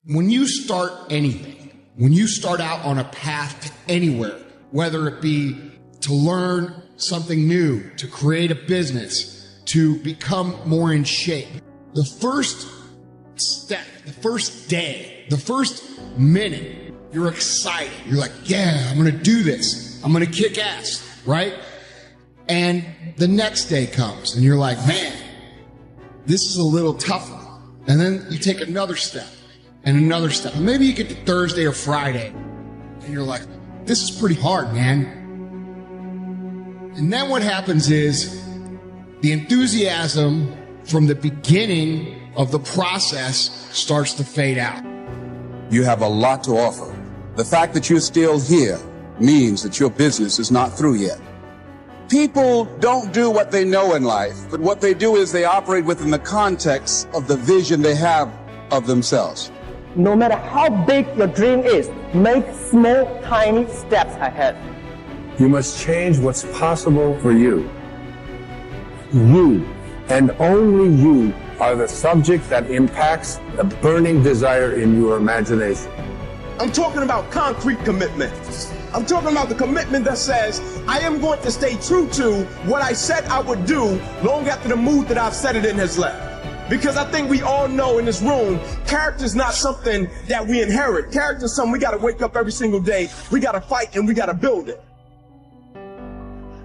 When you start anything, when you start out on a path to anywhere, whether it be to learn something new, to create a business, to become more in shape, the first step, the first day, the first minute, you're excited. You're like, yeah, I'm going to do this. I'm going to kick ass, right? And the next day comes and you're like, man, this is a little tougher. And then you take another step and another step. And maybe you get to Thursday or Friday and you're like, this is pretty hard, man. And then what happens is the enthusiasm from the beginning of the process starts to fade out. You have a lot to offer. The fact that you're still here means that your business is not through yet. People don't do what they know in life, but what they do is they operate within the context of the vision they have of themselves. No matter how big your dream is, make small, tiny steps ahead. You must change what's possible for you. You, and only you, are the subject that impacts the burning desire in your imagination. I'm talking about concrete commitment. I'm talking about the commitment that says, I am going to stay true to what I said I would do long after the mood that I've set it in has left. Because I think we all know in this room, character is not something that we inherit. Character is something we got to wake up every single day. We got to fight and we got to build it.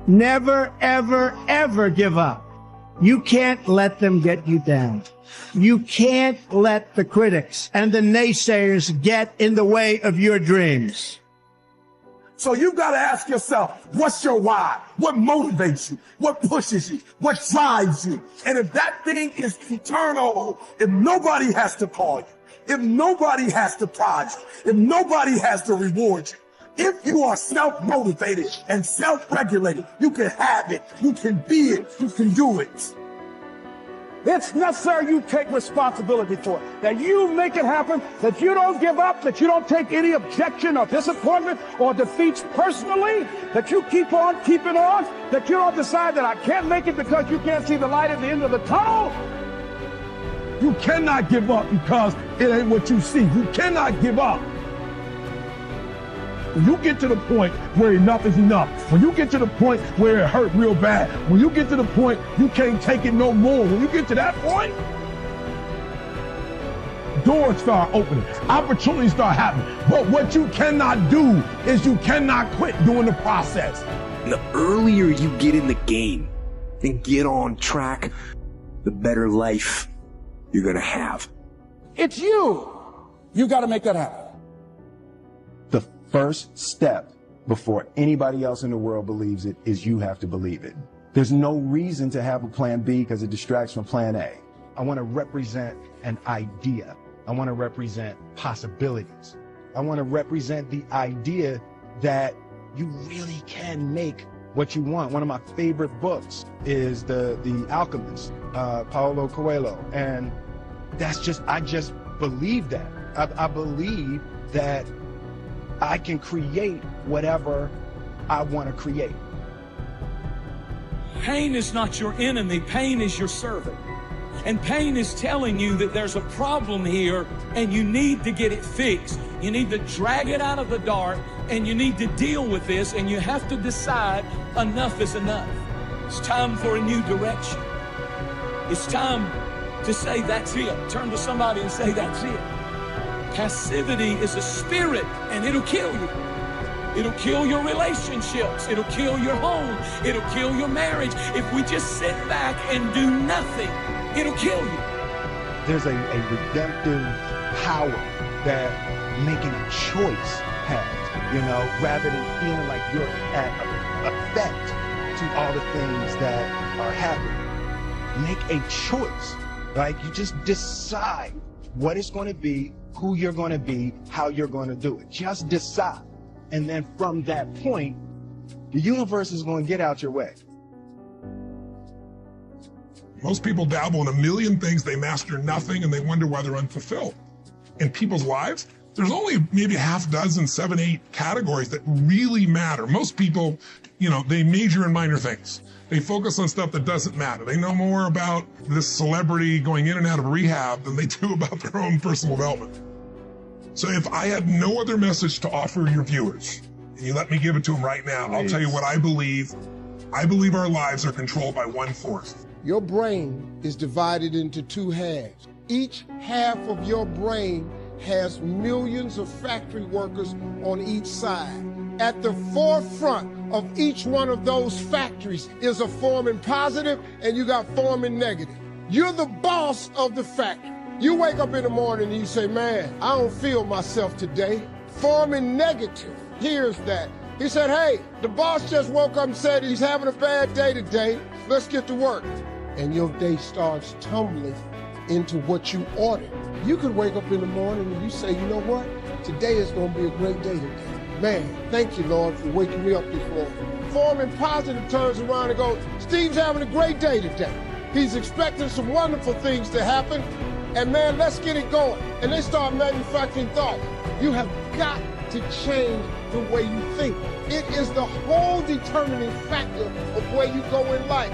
Never, ever, ever give up. You can't let them get you down. You can't let the critics and the naysayers get in the way of your dreams. So you've got to ask yourself, what's your why? What motivates you? What pushes you? What drives you? And if that thing is eternal, if nobody has to call you, if nobody has to prize you, if nobody has to reward you, if you are self-motivated and self-regulated, you can have it, you can be it, you can do it. It's necessary you take responsibility for it, that you make it happen, that you don't give up, that you don't take any objection or disappointment or defeats personally, that you keep on keeping on, that you don't decide that I can't make it because you can't see the light at the end of the tunnel. You cannot give up because it ain't what you see. You cannot give up. When you get to the point where enough is enough, when you get to the point where it hurt real bad, when you get to the point you can't take it no more, when you get to that point, doors start opening, opportunities start happening. But what you cannot do is you cannot quit doing the process. The earlier you get in the game and get on track, the better life you're gonna have. It's you. You got to make that happen. The first step before anybody else in the world believes it is you have to believe it. There's no reason to have a plan B because it distracts from plan A. I want to represent an idea. I want to represent possibilities. I want to represent the idea that you really can make what you want. One of my favorite books is The Alchemist, Paulo Coelho. And I just believe that. I believe that I can create whatever I want to create. Pain is not your enemy. Pain is your servant. And pain is telling you that there's a problem here and you need to get it fixed. You need to drag it out of the dark and you need to deal with this, and you have to decide enough is enough. It's time for a new direction. It's time to say that's it. Turn to somebody and say that's it. Passivity is a spirit and it'll kill you. It'll kill your relationships. It'll kill your home. It'll kill your marriage. If we just sit back and do nothing, it'll kill you. There's a redemptive power that making a choice has, rather than feeling like you're at effect to all the things that are happening. Make a choice, right? You just decide what it's going to be, who you're going to be, how you're going to do it. Just decide. And then from that point, the universe is going to get out your way. Most people dabble in a million things, they master nothing, and they wonder why they're unfulfilled. In people's lives, there's only maybe a half dozen, 7, 8 categories that really matter. Most people, they major in minor things. They focus on stuff that doesn't matter. They know more about this celebrity going in and out of rehab than they do about their own personal development. So if I had no other message to offer your viewers, and you let me give it to them right now, I'll tell you what I believe. I believe our lives are controlled by one force. Your brain is divided into two halves. Each half of your brain has millions of factory workers on each side. At the forefront of each one of those factories is a forming positive and you got forming negative. You're the boss of the factory. You wake up in the morning and you say, man, I don't feel myself today. Forming negative hears that. He said, hey, the boss just woke up and said he's having a bad day today. Let's get to work. And your day starts tumbling into what you ordered. You could wake up in the morning and you say, you know what? Today is going to be a great day today. Man, thank you, Lord, for waking me up this morning. Forming positive turns around and goes, Steve's having a great day today. He's expecting some wonderful things to happen. And man, let's get it going. And they start manufacturing thought. You have got to change the way you think. It is the whole determining factor of where you go in life.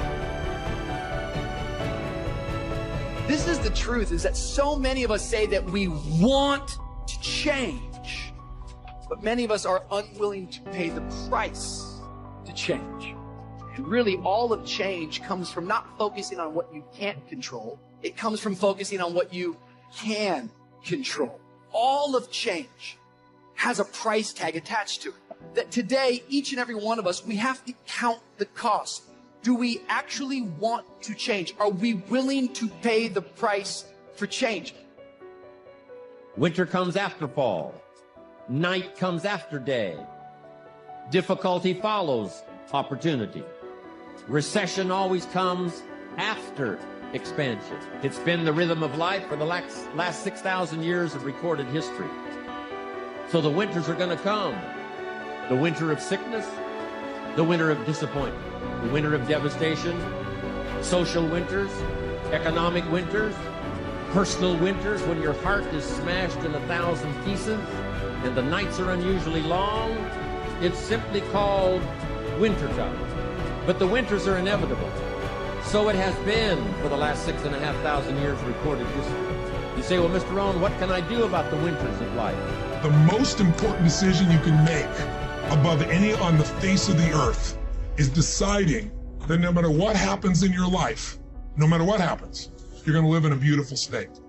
This is the truth, is that so many of us say that we want to change, but many of us are unwilling to pay the price to change. And really, all of change comes from not focusing on what you can't control. It comes from focusing on what you can control. All of change has a price tag attached to it. That today, each and every one of us, we have to count the cost. Do we actually want to change? Are we willing to pay the price for change? Winter comes after fall. Night comes after day. Difficulty follows opportunity. Recession always comes after expansion. It's been the rhythm of life for the last 6,000 years of recorded history. So the winters are going to come. The winter of sickness, the winter of disappointment, the winter of devastation, social winters, economic winters, personal winters when your heart is smashed in 1,000 pieces and the nights are unusually long. It's simply called wintertime. But the winters are inevitable. So it has been for the last 6,500 years of recorded history. You say, well, Mr. Rohn, what can I do about the winters of life? The most important decision you can make above any on the face of the earth is deciding that no matter what happens in your life, no matter what happens, you're going to live in a beautiful state.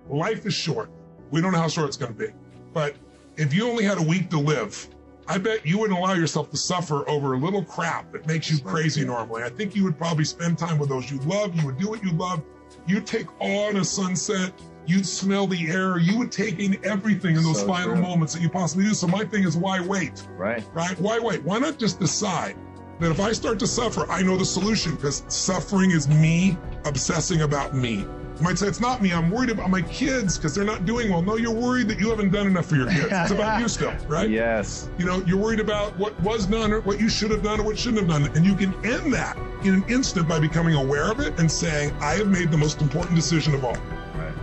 Life is short. We don't know how short it's going to be. But if you only had a week to live, I bet you wouldn't allow yourself to suffer over a little crap that makes you crazy normally. I think you would probably spend time with those you love. You would do what you love. You'd take awe in a sunset. You'd smell the air. You would take in everything in those final moments that you possibly do. So my thing is, why wait? Right? Why wait? Why not just decide that if I start to suffer, I know the solution, because suffering is me obsessing about me. You might say, it's not me, I'm worried about my kids because they're not doing well. No, you're worried that you haven't done enough for your kids. It's about you still, right? Yes. You know, you're worried about what was done or what you should have done or what shouldn't have done. And you can end that in an instant by becoming aware of it and saying, I have made the most important decision of all. Right.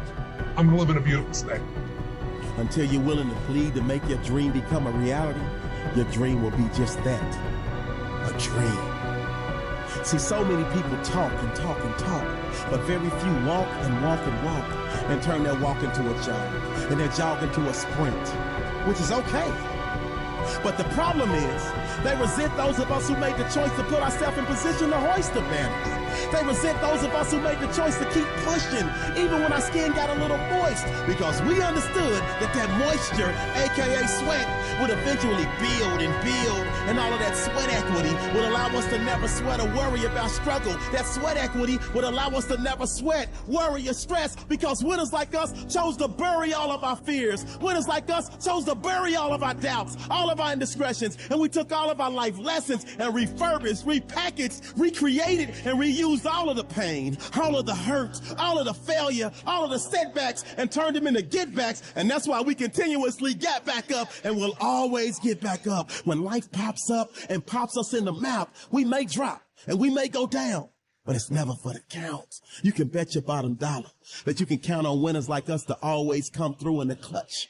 I'm gonna live in a beautiful state. Until you're willing to plead to make your dream become a reality, your dream will be just that, a dream. See, so many people talk and talk and talk, but very few walk and walk and walk and turn their walk into a jog and their jog into a sprint, which is okay. But the problem is, they resent those of us who made the choice to put ourselves in position to hoist the banners. They resent those of us who made the choice to keep pushing, even when our skin got a little moist, because we understood that moisture, aka sweat, would eventually build, and all of that sweat equity would allow us to never sweat or worry about struggle. That sweat equity would allow us to never sweat, worry, or stress, because winners like us chose to bury all of our fears. Winners like us chose to bury all of our doubts, all of our indiscretions, and we took all of our life lessons and refurbished, repackaged, recreated, and reused all of the pain, all of the hurt, all of the failure, all of the setbacks, and turned them into get-backs. And that's why we continuously get back up and will always get back up. When life pops up and pops us in the mouth, we may drop and we may go down, but it's never for the count. You can bet your bottom dollar that you can count on winners like us to always come through in the clutch.